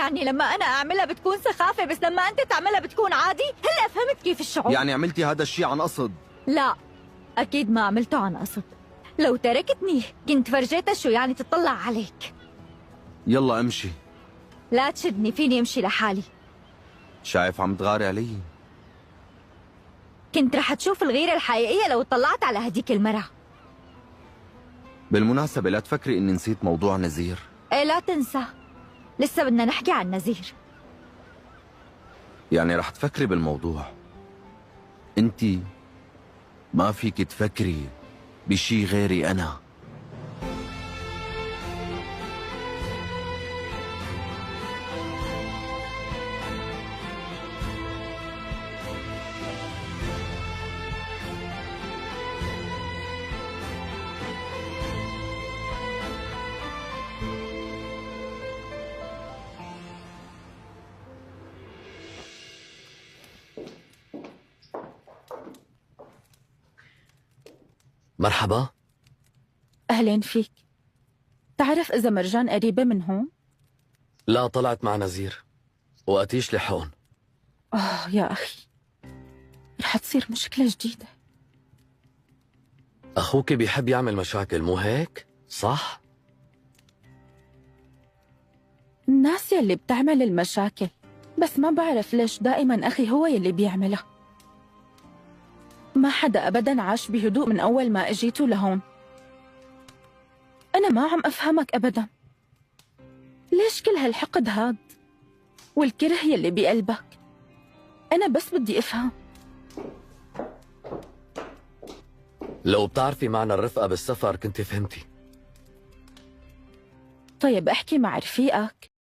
يعني لما أنا أعملها بتكون سخافة، بس لما أنت تعملها بتكون عادي؟ هلأ فهمت كيف الشعور. يعني عملتي هذا الشيء عن قصد؟ لا، أكيد ما عملته عن قصد. لو تركتني كنت فرجيتها شو يعني تطلع عليك. يلا امشي. لا تشدني، فيني أمشي لحالي. شايف عم تغاري علي؟ كنت رح تشوف الغيرة الحقيقية لو طلعت على هديك المرة. بالمناسبة لا تفكري اني نسيت موضوع نزير. ايه لا تنسى، لسه بدنا نحكي عن نزير. يعني رح تفكري بالموضوع. انتي ما فيك تفكري بشي غيري انا. مرحبا. أهلين فيك. تعرف إذا مرجان قريبة من هون؟ لا، طلعت مع نزير وقتيش لحقن. يا أخي، رح تصير مشكلة جديدة. أخوك بيحب يعمل مشاكل، مو هيك؟ صح؟ الناس يلي بتعمل المشاكل، بس ما بعرف ليش دائما أخي هو يلي بيعملها. ما حدا أبدا عاش بهدوء من أول ما أجيتوا لهون. أنا ما عم أفهمك أبدا، ليش كل هالحقد هاد والكره يلي بقلبك؟ أنا بس بدي أفهم. لو بتعرفي معنى الرفقة بالسفر كنت فهمتي. طيب احكي مع رفيقك